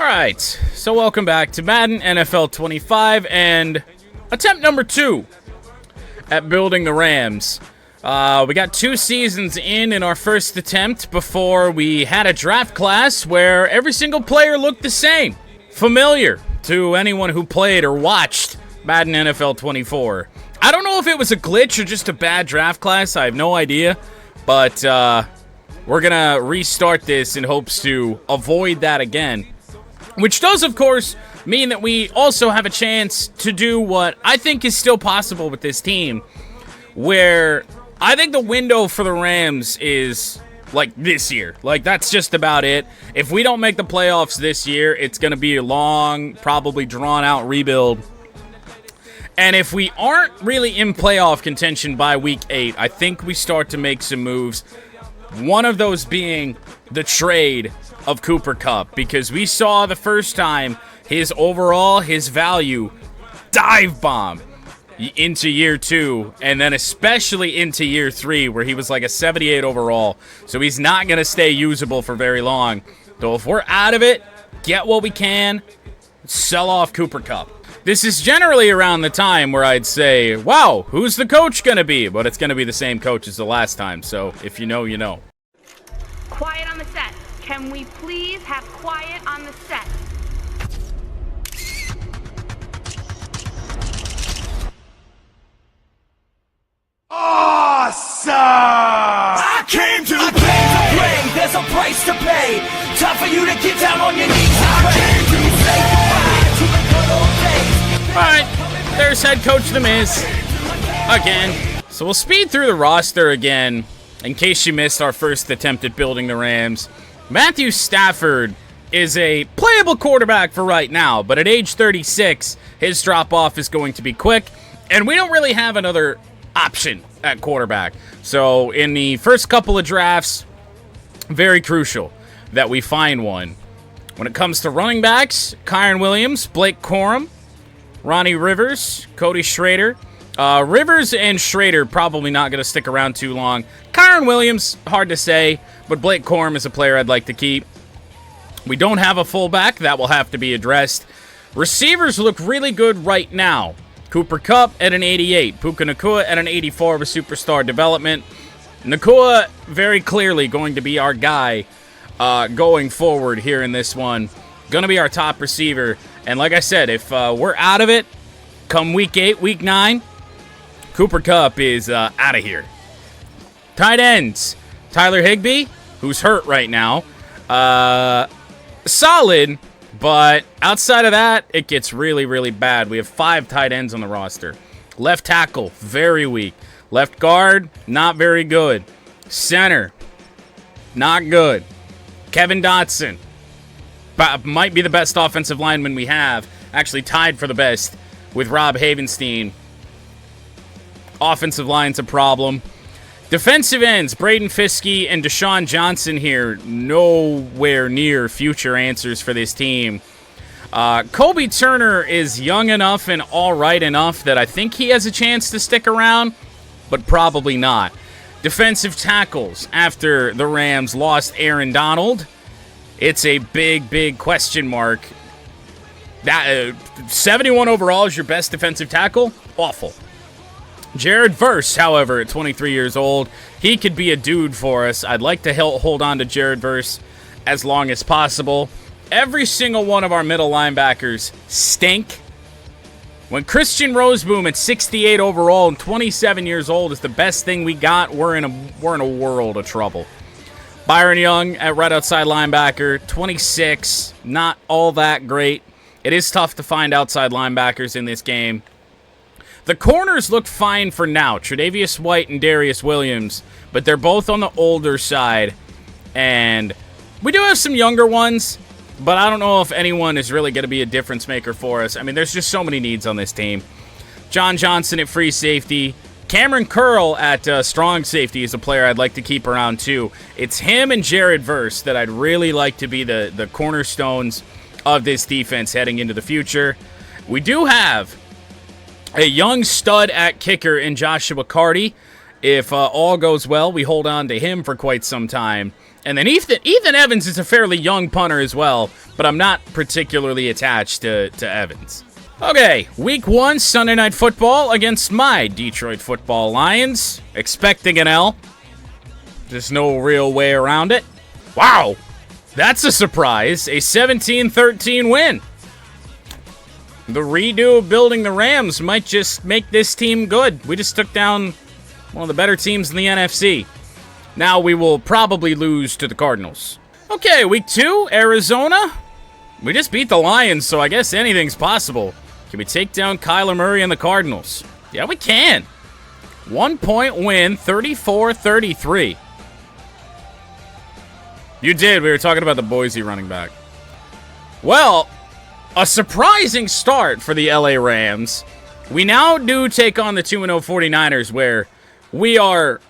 Alright, so welcome back to Madden NFL 25 and attempt number 2 at building the Rams. We got 2 seasons in our first attempt before we had a draft class where every single player looked the same. Familiar to anyone who played or watched Madden NFL 24. I don't know if it was a glitch or just a bad draft class, I have no idea, but we're gonna restart this in hopes to avoid that again. Which does, of course, mean that we also have a chance to do what I think is still possible with this team, where I think the window for the Rams is, like, this year. Like, that's just about it. If we don't make the playoffs this year, it's going to be a long, probably drawn-out rebuild. And if we aren't really in playoff contention by Week 8, I think we start to make some moves. One of those being the trade of Cooper Kupp, because we saw the first time his value dive bomb into year 2, and then especially into year 3, where he was like a 78 overall. So he's not going to stay usable for very long. So if we're out of it, get what we can, sell off Cooper Kupp. This is generally around the time where I'd say, wow, who's the coach going to be? But it's going to be the same coach as the last time, so if you know, you know. Quiet on the set. Can we please have quiet on the set? Awesome! I came to play. There's a price to pay. Time for you to get down on your knees. I came to say goodbye to the good old days. Alright, there's head coach The Miz. Again. So we'll speed through the roster again, in case you missed our first attempt at building the Rams. Matthew Stafford is a playable quarterback for right now, but at age 36, his drop-off is going to be quick, and we don't really have another option at quarterback. So in the first couple of drafts, very crucial that we find one. When it comes to running backs, Kyren Williams, Blake Corum, Ronnie Rivers, Cody Schrader. Rivers and Schrader probably not going to stick around too long. Kyren Williams, hard to say, but Blake Corum is a player I'd like to keep. We don't have a fullback. That will have to be addressed. Receivers look really good right now. Cooper Kupp at an 88. Puka Nacua at an 84 with superstar development. Nacua very clearly going to be our guy going forward here in this one. Going to be our top receiver. And like I said, if we're out of it come Week 8, Week 9, Cooper Kupp is out of here. Tight ends. Tyler Higbee, who's hurt right now. Solid, but outside of that, it gets really, really bad. We have 5 tight ends on the roster. Left tackle, very weak. Left guard, not very good. Center, not good. Kevin Dotson, might be the best offensive lineman we have. Actually tied for the best with Rob Havenstein. Offensive line's a problem. Defensive ends, Braden Fiske and Deshaun Johnson here, nowhere near future answers for this team. Kobe Turner is young enough and all right enough that I think he has a chance to stick around, but probably not. Defensive tackles, after the Rams lost Aaron Donald, it's a big, big question mark. That 71 overall is your best defensive tackle? Awful. Jared Verse, however, at 23 years old, he could be a dude for us. I'd like to hold on to Jared Verse as long as possible. Every single one of our middle linebackers stink. When Christian Roseboom at 68 overall and 27 years old is the best thing we got, we're in a world of trouble. Byron Young at right outside linebacker, 26, not all that great. It is tough to find outside linebackers in this game. The corners look fine for now, Tre'Davious White and Darius Williams, but they're both on the older side. And we do have some younger ones, but I don't know if anyone is really going to be a difference maker for us. I mean, there's just so many needs on this team. John Johnson at free safety. Cameron Curl at strong safety is a player I'd like to keep around too. It's him and Jared Verse that I'd really like to be the cornerstones of this defense heading into the future. We do have a young stud at kicker in Joshua Carty, If all goes well, we hold on to him for quite some time. And then Ethan Evans is a fairly young punter as well, but I'm not particularly attached to Evans. Okay, week 1, Sunday Night Football against my Detroit Football Lions. Expecting an L. There's no real way around it. Wow, that's a surprise. A 17-13 win. The redo of building the Rams might just make this team good. We just took down one of the better teams in the NFC. Now we will probably lose to the Cardinals. Okay, week 2, Arizona. We just beat the Lions, so I guess anything's possible. Can we take down Kyler Murray and the Cardinals? Yeah, we can. 1-point win, 34-33. You did. We were talking about the Boise running back. Well, a surprising start for the LA Rams. We now do take on the 2-0 49ers, where we are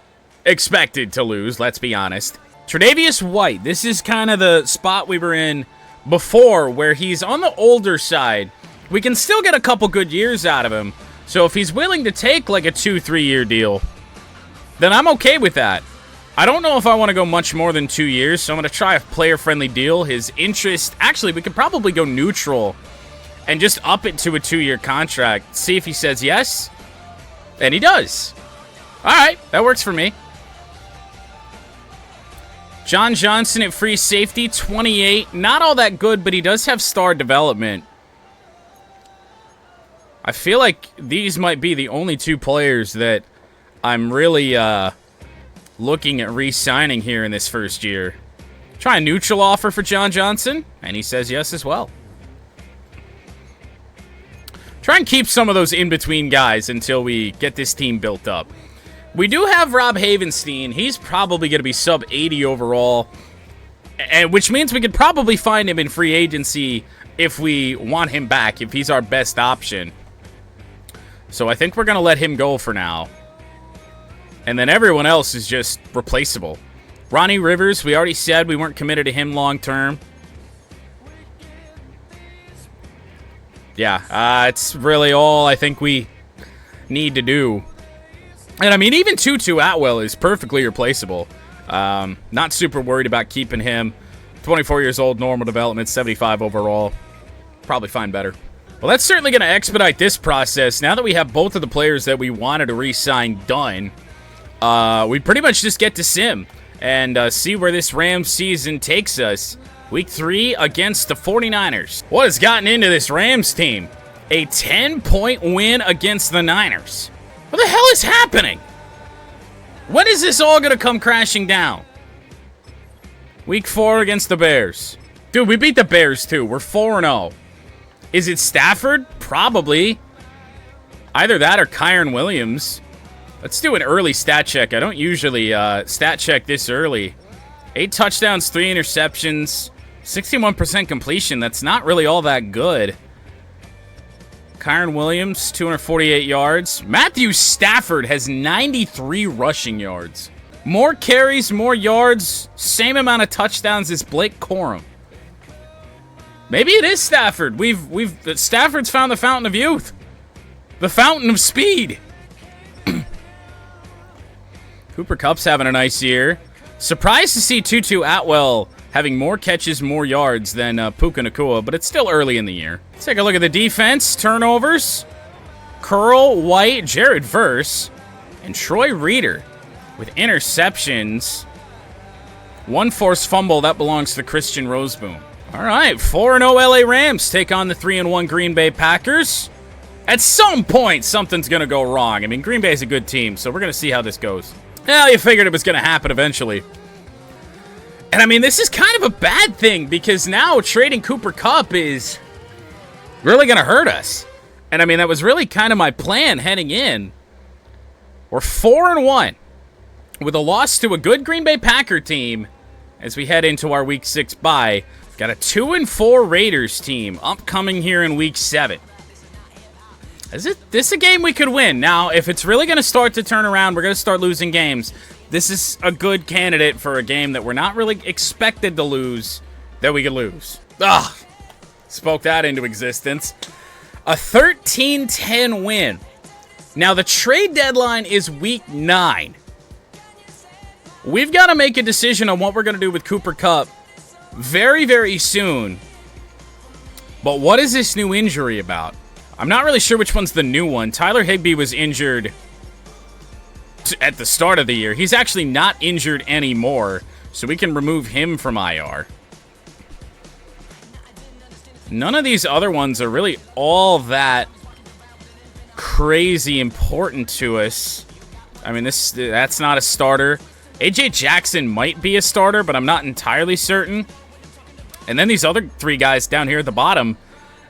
expected to lose, let's be honest. Tre'Davious White, this is kind of the spot we were in before, where he's on the older side. We can still get a couple good years out of him. So if he's willing to take like a 2-3 year deal, then I'm okay with that. I don't know if I want to go much more than 2 years, so I'm going to try a player-friendly deal. His interest... Actually, we could probably go neutral and just up it to a 2-year contract. See if he says yes. And he does. All right, that works for me. John Johnson at free safety, 28. Not all that good, but he does have star development. I feel like these might be the only 2 players that I'm really... looking at re-signing here in this first year. Try a neutral offer for John Johnson, and he says yes as well. Try and keep some of those in-between guys until we get this team built up. We do have Rob Havenstein. He's probably going to be sub 80 overall, and which means we could probably find him in free agency if we want him back, if he's our best option. So I think we're going to let him go for now. And then everyone else is just replaceable. Ronnie Rivers, we already said we weren't committed to him long term. Yeah, it's really all I think we need to do. And I mean, even Tutu Atwell is perfectly replaceable. Not super worried about keeping him. 24 years old, normal development, 75 overall. Probably find better. Well, that's certainly going to expedite this process. Now that we have both of the players that we wanted to re-sign done, we pretty much just get to sim and see where this Rams season takes us. Week 3 against the 49ers. What has gotten into this Rams team? A 10-point win against the Niners. What the hell is happening? When is this all going to come crashing down? Week 4 against the Bears. Dude, we beat the Bears too. We're 4-0. Is it Stafford? Probably. Either that or Kyren Williams. Let's do an early stat check. I don't usually stat check this early. 8 touchdowns, 3 interceptions, 61% completion. That's not really all that good. Kyren Williams, 248 yards. Matthew Stafford has 93 rushing yards. More carries, more yards, same amount of touchdowns as Blake Corum. Maybe it is Stafford. Stafford's found the fountain of youth. The fountain of speed. Cooper Kupp's having a nice year. Surprised to see Tutu Atwell having more catches, more yards than Puka Nacua, but it's still early in the year. Let's take a look at the defense. Turnovers. Curl, White, Jared Verse, and Troy Reeder with interceptions. 1 forced fumble. That belongs to Christian Roseboom. All right, 4-0 LA Rams take on the 3-1 Green Bay Packers. At some point, something's going to go wrong. I mean, Green Bay's a good team, so we're going to see how this goes. Well, you figured it was going to happen eventually. And I mean, this is kind of a bad thing because now trading Cooper Kupp is really going to hurt us. And I mean, that was really kind of my plan heading in. We're 4-1 with a loss to a good Green Bay Packer team as we head into our Week 6 bye. We've got a 2-4 Raiders team upcoming here in Week 7. This is a game we could win. Now, if it's really going to start to turn around, we're going to start losing games. This is a good candidate for a game that we're not really expected to lose, that we could lose. Ugh, spoke that into existence. A 13-10 win Now, the trade deadline is week 9. We've got to make a decision on what we're going to do with Cooper Kupp very, very soon. But what is this new injury about? I'm not really sure which one's the new one. Tyler Higbee was injured at the start of the year. He's actually not injured anymore, so we can remove him from IR. None of these other ones are really all that crazy important to us. I mean, that's not a starter. AJ Jackson might be a starter, but I'm not entirely certain. And then these other 3 guys down here at the bottom,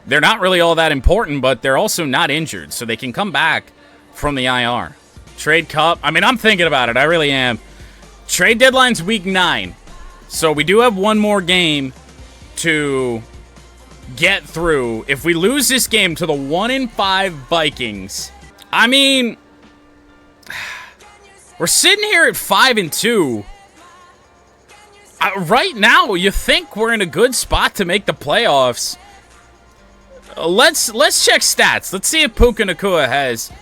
they're not really all that important, but they're also not injured, so they can come back from the IR. Trade Kupp. I mean, I'm thinking about it. I really am. Trade deadline's week 9. So we do have one more game to get through. If we lose this game to the 1-5 Vikings, I mean, we're sitting here at 5-2. Right now, you think we're in a good spot to make the playoffs. Let's check stats. Let's see if Puka Nacua has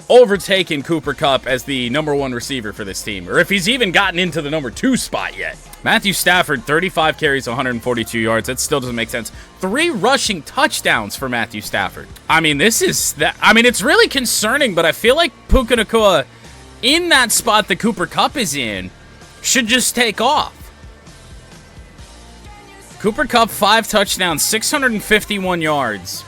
overtaken Cooper Kupp as the #1 receiver for this team, or if he's even gotten into the _2 spot yet. Matthew Stafford, 35 carries, 142 yards. That still doesn't make sense. 3 rushing touchdowns for Matthew Stafford. I mean, it's really concerning, but I feel like Puka Nacua, in that spot that Cooper Kupp is in, should just take off. Cooper Kupp, 5 touchdowns, 651 yards.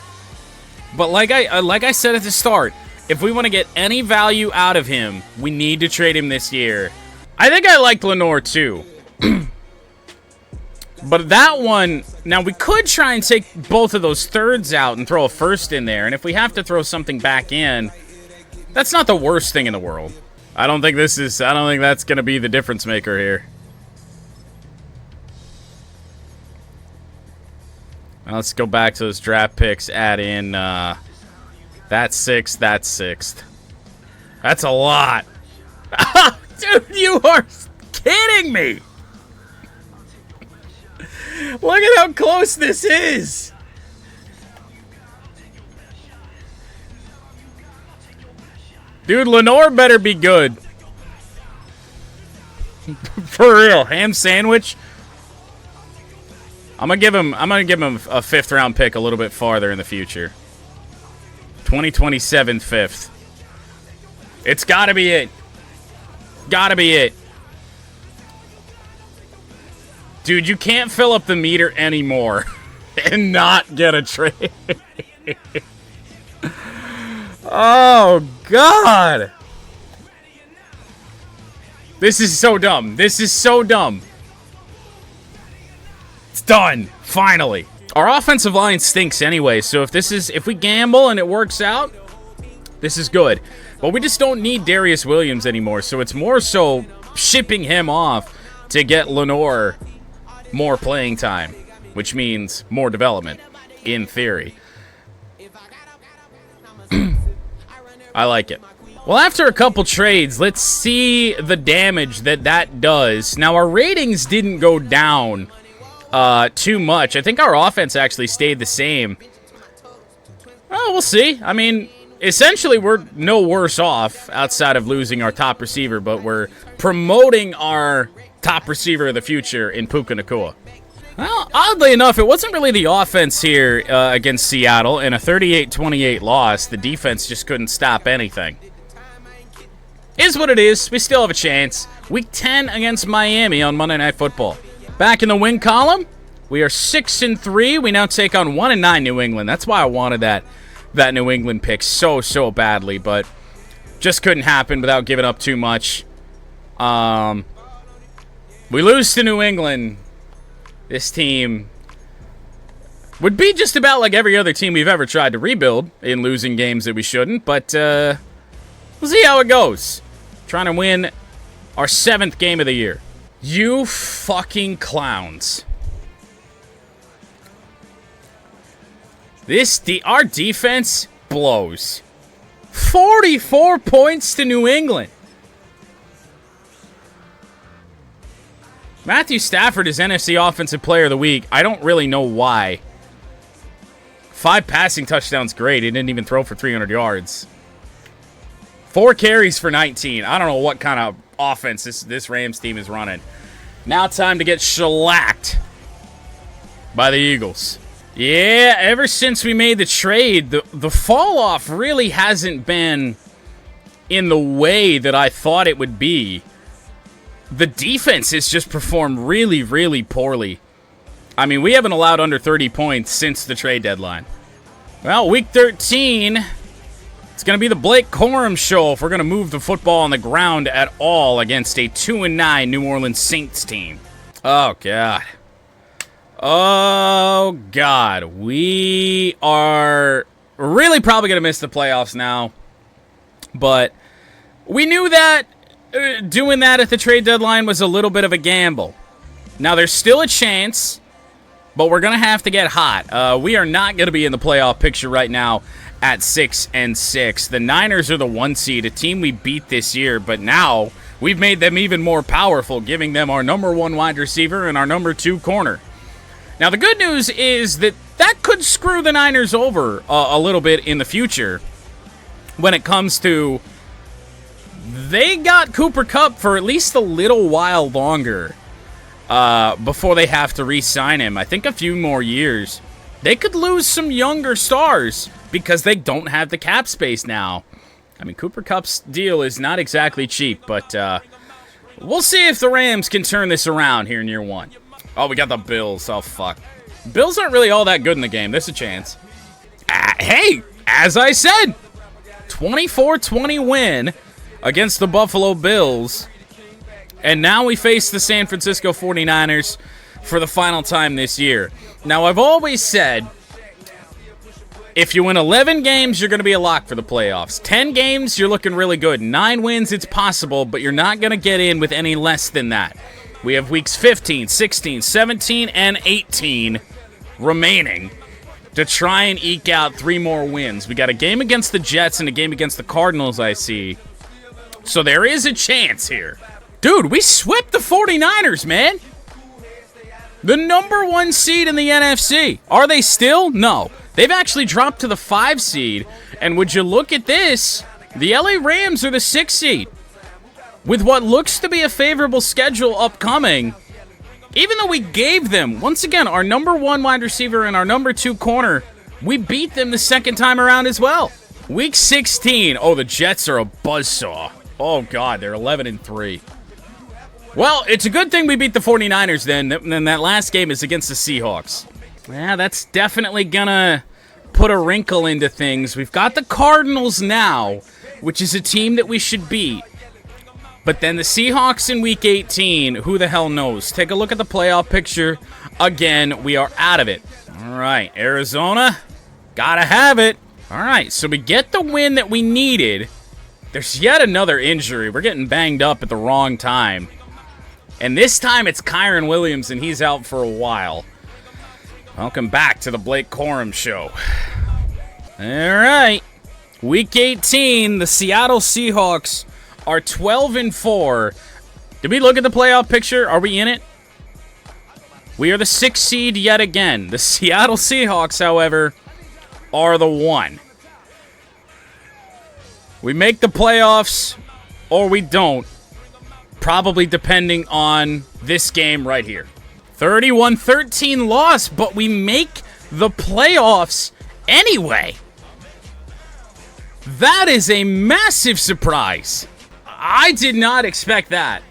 But like I said at the start, if we want to get any value out of him, we need to trade him this year. I think I like Lenore too. But that one, now we could try and take both of those thirds out and throw a first in there. And if we have to throw something back in, that's not the worst thing in the world. I don't think that's going to be the difference maker here. Now let's go back to those draft picks, add in, that's 6th, that's 6th. That's a lot. Dude, you are kidding me. Look at how close this is. Dude, Lenore better be good. For real, ham sandwich. I'm gonna give him a 5th round pick a little bit farther in the future. 2027 5th. It's gotta be it. Gotta be it. Dude, you can't fill up the meter anymore and not get a trade. Oh, God. This is so dumb. This is so dumb. It's done. Finally. Our offensive line stinks anyway, so if we gamble and it works out, this is good. But we just don't need Darius Williams anymore, so it's more so shipping him off to get Lenore more playing time, which means more development, in theory. I like it. Well, after a couple trades, let's see the damage that does. Now, our ratings didn't go down too much. I think our offense actually stayed the same. Well, we'll see. I mean, essentially, we're no worse off outside of losing our top receiver, but we're promoting our top receiver of the future in Puka Nacua. Well, oddly enough, it wasn't really the offense here against Seattle. In a 38-28 loss, the defense just couldn't stop anything. Is what it is. We still have a chance. Week 10 against Miami on Monday Night Football. Back in the win column, we are 6-3. We now take on 1-9 New England. That's why I wanted that New England pick so badly, but just couldn't happen without giving up too much. We lose to New England. This team would be just about like every other team we've ever tried to rebuild in losing games that we shouldn't, but we'll see how it goes. Trying to win our 7th game of the year. You fucking clowns. Our defense blows. 44 points to New England. Matthew Stafford is NFC Offensive Player of the Week. I don't really know why. 5 passing touchdowns, great. He didn't even throw for 300 yards. 4 carries for 19. I don't know what kind of offense this Rams team is running. Now time to get shellacked by the Eagles. Yeah, ever since we made the trade, the fall off really hasn't been in the way that I thought it would be. The defense has just performed really, really poorly. I mean, we haven't allowed under 30 points since the trade deadline. Well, week 13, it's going to be the Blake Corum show if we're going to move the football on the ground at all against a 2-9 New Orleans Saints team. Oh, God. Oh, God. We are really probably going to miss the playoffs now. But we knew that doing that at the trade deadline was a little bit of a gamble. Now, there's still a chance, but we're going to have to get hot. We are not going to be in the playoff picture right now at 6-6. The Niners are the 1 seed, a team we beat this year, but now we've made them even more powerful, giving them our number 1 wide receiver and our number 2 corner. Now, the good news is that could screw the Niners over a little bit in the future when it comes to they got Cooper Kupp for at least a little while longer before they have to re-sign him. I think a few more years. They could lose some younger stars because they don't have the cap space now. I mean, Cooper Kupp's deal is not exactly cheap, but we'll see if the Rams can turn this around here in year 1. Oh, we got the Bills. Oh, fuck. Bills aren't really all that good in the game. There's a chance. Hey, as I said, 24-20 win against the Buffalo Bills. And now we face the San Francisco 49ers for the final time this year. Now, I've always said, if you win 11 games, you're going to be a lock for the playoffs. 10 games, you're looking really good. 9 wins, it's possible, but you're not going to get in with any less than that. We have weeks 15, 16, 17, and 18 remaining to try and eke out 3 more wins. We got a game against the Jets and a game against the Cardinals, I see. So there is a chance here. Dude, we swept the 49ers, man. The number 1 seed in the NFC. Are they still? No. They've actually dropped to the 5 seed. And would you look at this? The LA Rams are the 6 seed. With what looks to be a favorable schedule upcoming, even though we gave them, once again, our number 1 wide receiver and our number 2 corner, we beat them the second time around as well. Week 16. Oh, the Jets are a buzzsaw. Oh, God, they're 11-3. Well, it's a good thing we beat the 49ers then, and that last game is against the Seahawks. Yeah, that's definitely gonna put a wrinkle into things. We've got the Cardinals now, which is a team that we should beat. But then the Seahawks in Week 18, who the hell knows? Take a look at the playoff picture. Again, we are out of it. All right, Arizona, gotta have it. All right, so we get the win that we needed. There's yet another injury. We're getting banged up at the wrong time. And this time it's Kyron Williams, and he's out for a while. Welcome back to the Blake Corum show. All right, Week 18, the Seattle Seahawks are 12-4. Did we look at the playoff picture? Are we in it? We are the 6th seed yet again. The Seattle Seahawks, however, are the 1. We make the playoffs, or we don't. Probably depending on this game right here. 31-13 loss, but we make the playoffs anyway. That is a massive surprise. I did not expect that.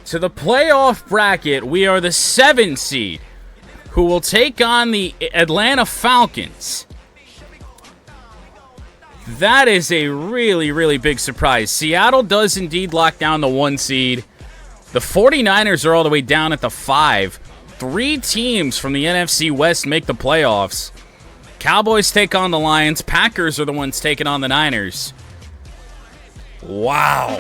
To the playoff bracket, we are the 7 seed, who will take on the Atlanta Falcons. That is a really, really big surprise. Seattle does indeed lock down the 1 seed. The 49ers are all the way down at the 5. 3 teams from the NFC West make the playoffs. Cowboys take on the Lions. Packers are the ones taking on the Niners. Wow.